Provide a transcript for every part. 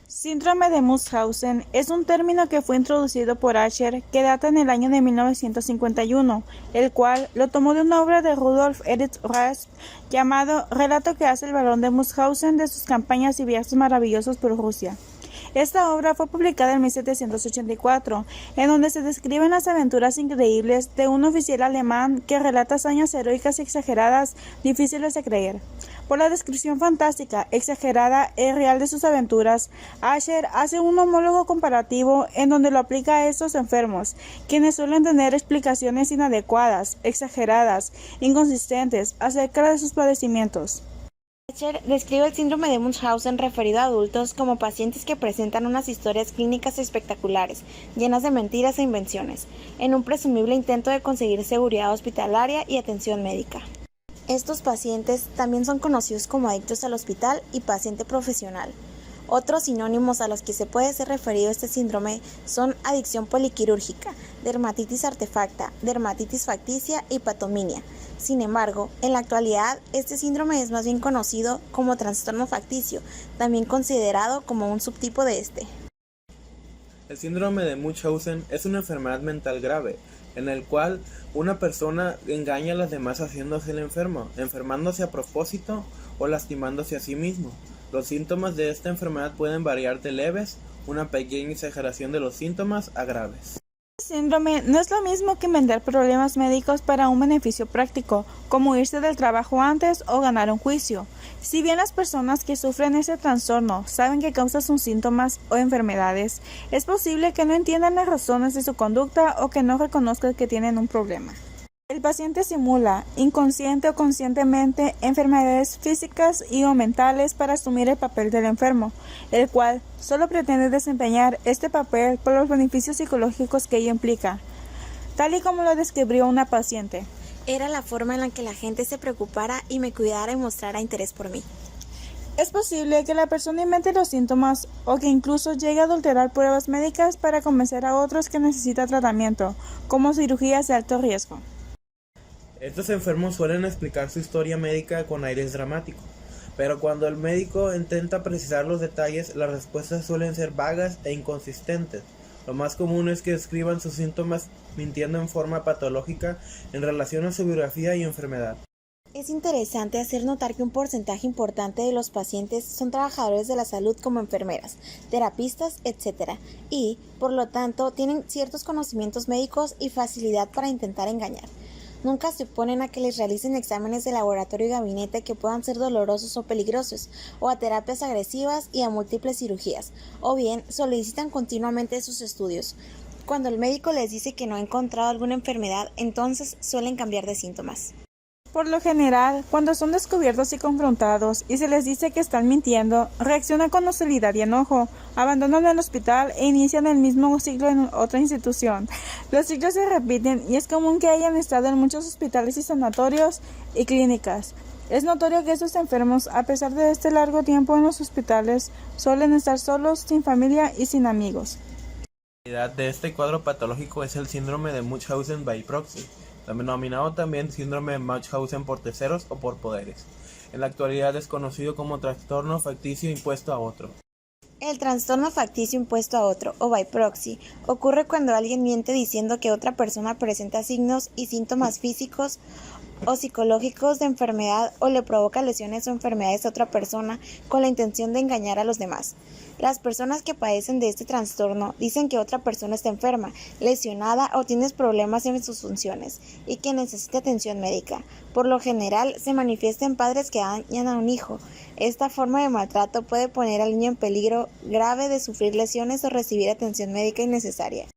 Síndrome de Munchausen es un término que fue introducido por Ascher que data en el año de 1951, el cual lo tomó de una obra de Rudolf Erich Rasp llamado Relato que hace el barón de Munchausen de sus campañas y viajes maravillosos por Rusia. Esta obra fue publicada en 1784, en donde se describen las aventuras increíbles de un oficial alemán que relata hazañas heroicas y exageradas, difíciles de creer. Por la descripción fantástica, exagerada e real de sus aventuras, Ascher hace un homólogo comparativo en donde lo aplica a estos enfermos, quienes suelen tener explicaciones inadecuadas, exageradas, inconsistentes acerca de sus padecimientos. Ascher describe el síndrome de Munchausen referido a adultos como pacientes que presentan unas historias clínicas espectaculares, llenas de mentiras e invenciones, en un presumible intento de conseguir seguridad hospitalaria y atención médica. Estos pacientes también son conocidos como adictos al hospital y paciente profesional. Otros sinónimos a los que se puede ser referido este síndrome son adicción poliquirúrgica, dermatitis artefacta, dermatitis facticia y patominia. Sin embargo, en la actualidad, este síndrome es más bien conocido como trastorno facticio, también considerado como un subtipo de este. El síndrome de Munchausen es una enfermedad mental grave, en el cual una persona engaña a las demás haciéndose el enfermo, enfermándose a propósito o lastimándose a sí mismo. Los síntomas de esta enfermedad pueden variar de leves, una pequeña exageración de los síntomas, a graves. Este síndrome no es lo mismo que vender problemas médicos para un beneficio práctico, como irse del trabajo antes o ganar un juicio. Si bien las personas que sufren ese trastorno saben que causa sus síntomas o enfermedades, es posible que no entiendan las razones de su conducta o que no reconozcan que tienen un problema. El paciente simula, inconsciente o conscientemente, enfermedades físicas y o mentales para asumir el papel del enfermo, el cual solo pretende desempeñar este papel por los beneficios psicológicos que ello implica, tal y como lo describió una paciente. Era la forma en la que la gente se preocupara y me cuidara y mostrara interés por mí. Es posible que la persona invente los síntomas o que incluso llegue a adulterar pruebas médicas para convencer a otros que necesita tratamiento, como cirugías de alto riesgo. Estos enfermos suelen explicar su historia médica con aires dramáticos, pero cuando el médico intenta precisar los detalles, las respuestas suelen ser vagas e inconsistentes. Lo más común es que describan sus síntomas mintiendo en forma patológica en relación a su biografía y enfermedad. Es interesante hacer notar que un porcentaje importante de los pacientes son trabajadores de la salud como enfermeras, terapistas, etc. y, por lo tanto, tienen ciertos conocimientos médicos y facilidad para intentar engañar. Nunca se oponen a que les realicen exámenes de laboratorio y gabinete que puedan ser dolorosos o peligrosos, o a terapias agresivas y a múltiples cirugías, o bien solicitan continuamente sus estudios. Cuando el médico les dice que no ha encontrado alguna enfermedad, entonces suelen cambiar de síntomas. Por lo general, cuando son descubiertos y confrontados y se les dice que están mintiendo, reaccionan con hostilidad y enojo, abandonan el hospital e inician el mismo ciclo en otra institución. Los ciclos se repiten y es común que hayan estado en muchos hospitales y sanatorios y clínicas. Es notorio que estos enfermos, a pesar de este largo tiempo en los hospitales, suelen estar solos, sin familia y sin amigos. La realidad de este cuadro patológico es el síndrome de Munchausen by proxy, denominado también síndrome de Munchausen por terceros o por poderes. En la actualidad es conocido como trastorno facticio impuesto a otro. El trastorno facticio impuesto a otro, o by proxy, ocurre cuando alguien miente diciendo que otra persona presenta signos y síntomas físicos o psicológicos de enfermedad o le provoca lesiones o enfermedades a otra persona con la intención de engañar a los demás. Las personas que padecen de este trastorno dicen que otra persona está enferma, lesionada o tiene problemas en sus funciones y que necesita atención médica. Por lo general, se manifiesta en padres que dañan a un hijo. Esta forma de maltrato puede poner al niño en peligro grave de sufrir lesiones o recibir atención médica innecesaria.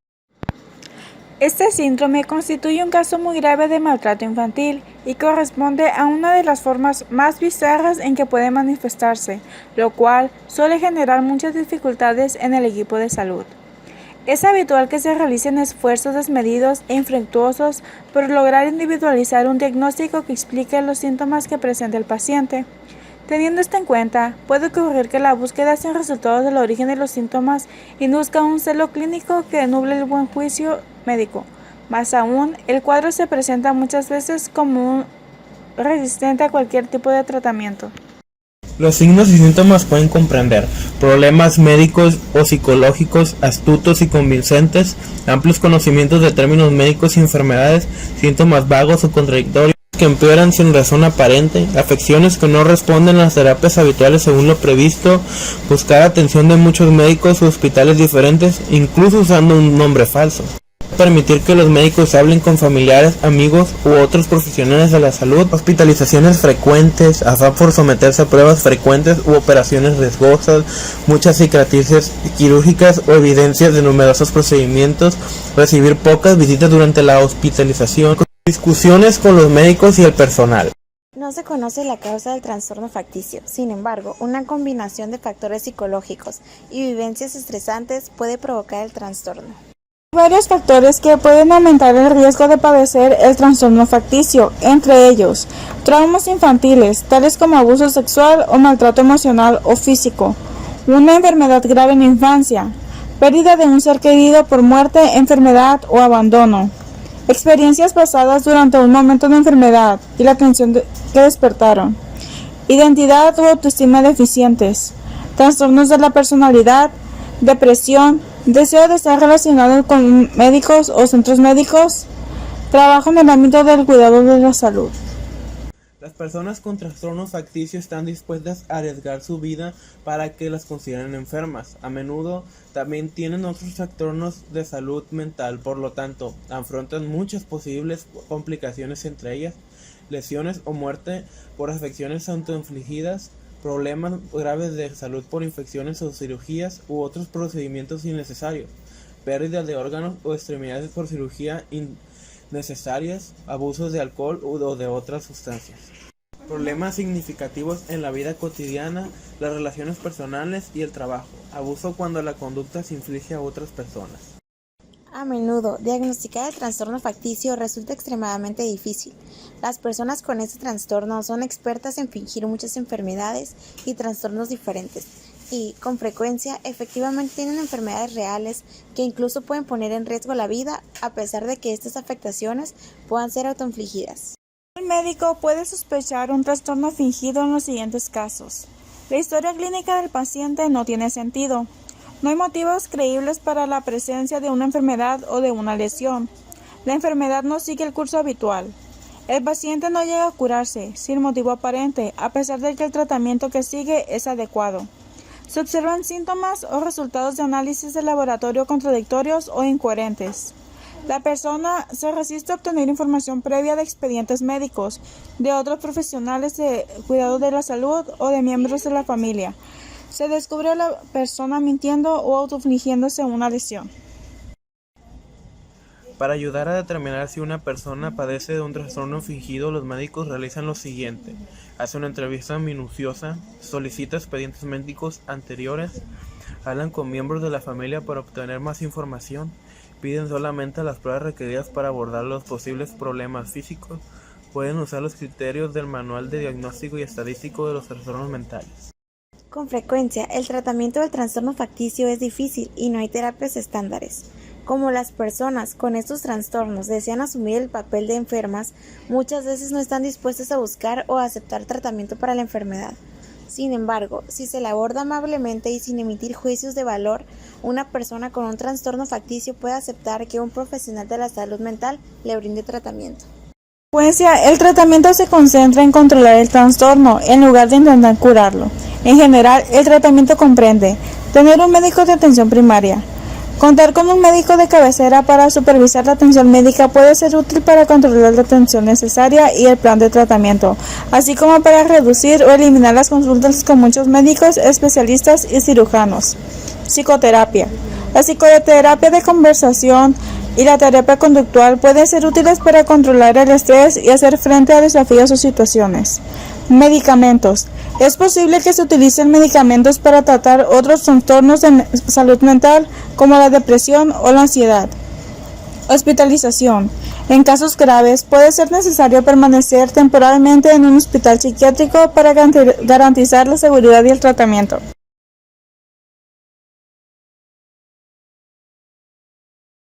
Este síndrome constituye un caso muy grave de maltrato infantil y corresponde a una de las formas más bizarras en que puede manifestarse, lo cual suele generar muchas dificultades en el equipo de salud. Es habitual que se realicen esfuerzos desmedidos e infructuosos por lograr individualizar un diagnóstico que explique los síntomas que presenta el paciente. Teniendo esto en cuenta, puede ocurrir que la búsqueda sin resultados del origen de los síntomas induzca un celo clínico que nuble el buen juicio médico. Más aún, el cuadro se presenta muchas veces como resistente a cualquier tipo de tratamiento. Los signos y síntomas pueden comprender problemas médicos o psicológicos astutos y convincentes, amplios conocimientos de términos médicos y enfermedades, síntomas vagos o contradictorios que empeoran sin razón aparente, afecciones que no responden a las terapias habituales según lo previsto, buscar atención de muchos médicos o hospitales diferentes, incluso usando un nombre falso. Permitir que los médicos hablen con familiares, amigos u otros profesionales de la salud, hospitalizaciones frecuentes, afán por someterse a pruebas frecuentes u operaciones riesgosas, muchas cicatrices quirúrgicas o evidencias de numerosos procedimientos, recibir pocas visitas durante la hospitalización, discusiones con los médicos y el personal. No se conoce la causa del trastorno facticio, sin embargo, una combinación de factores psicológicos y vivencias estresantes puede provocar el trastorno. Hay varios factores que pueden aumentar el riesgo de padecer el trastorno facticio, entre ellos, traumas infantiles, tales como abuso sexual o maltrato emocional o físico, una enfermedad grave en la infancia, pérdida de un ser querido por muerte, enfermedad o abandono, experiencias pasadas durante un momento de enfermedad y la tensión que despertaron, identidad o autoestima deficientes, trastornos de la personalidad, depresión, deseo de estar relacionado con médicos o centros médicos, trabajo en el ámbito del cuidado de la salud. Las personas con trastornos facticios están dispuestas a arriesgar su vida para que las consideren enfermas. A menudo también tienen otros trastornos de salud mental, por lo tanto, afrontan muchas posibles complicaciones, entre ellas lesiones o muerte por afecciones autoinfligidas, problemas graves de salud por infecciones o cirugías u otros procedimientos innecesarios, pérdida de órganos o extremidades por cirugía innecesarias, abusos de alcohol o de otras sustancias. Problemas significativos en la vida cotidiana, las relaciones personales y el trabajo. Abuso cuando la conducta se inflige a otras personas. A menudo, diagnosticar el trastorno facticio resulta extremadamente difícil. Las personas con este trastorno son expertas en fingir muchas enfermedades y trastornos diferentes y, con frecuencia, efectivamente tienen enfermedades reales que incluso pueden poner en riesgo la vida a pesar de que estas afectaciones puedan ser autoinfligidas. El médico puede sospechar un trastorno fingido en los siguientes casos. La historia clínica del paciente no tiene sentido. No hay motivos creíbles para la presencia de una enfermedad o de una lesión. La enfermedad no sigue el curso habitual. El paciente no llega a curarse, sin motivo aparente, a pesar de que el tratamiento que sigue es adecuado. Se observan síntomas o resultados de análisis de laboratorio contradictorios o incoherentes. La persona se resiste a obtener información previa de expedientes médicos, de otros profesionales de cuidado de la salud o de miembros de la familia. Se descubre a la persona mintiendo o autoinfligiéndose una lesión. Para ayudar a determinar si una persona padece de un trastorno fingido, los médicos realizan lo siguiente: hacen una entrevista minuciosa, solicitan expedientes médicos anteriores, hablan con miembros de la familia para obtener más información, piden solamente las pruebas requeridas para abordar los posibles problemas físicos, pueden usar los criterios del Manual de Diagnóstico y Estadístico de los Trastornos Mentales. Con frecuencia, el tratamiento del trastorno facticio es difícil y no hay terapias estándares. Como las personas con estos trastornos desean asumir el papel de enfermas, muchas veces no están dispuestas a buscar o a aceptar tratamiento para la enfermedad. Sin embargo, si se la aborda amablemente y sin emitir juicios de valor, una persona con un trastorno facticio puede aceptar que un profesional de la salud mental le brinde tratamiento. El tratamiento se concentra en controlar el trastorno en lugar de intentar curarlo. En general, el tratamiento comprende tener un médico de atención primaria. Contar con un médico de cabecera para supervisar la atención médica puede ser útil para controlar la atención necesaria y el plan de tratamiento, así como para reducir o eliminar las consultas con muchos médicos, especialistas y cirujanos. Psicoterapia. La psicoterapia de conversación y la terapia conductual pueden ser útiles para controlar el estrés y hacer frente a desafíos o situaciones. Medicamentos. Es posible que se utilicen medicamentos para tratar otros trastornos de salud mental como la depresión o la ansiedad. Hospitalización. En casos graves puede ser necesario permanecer temporalmente en un hospital psiquiátrico para garantizar la seguridad y el tratamiento.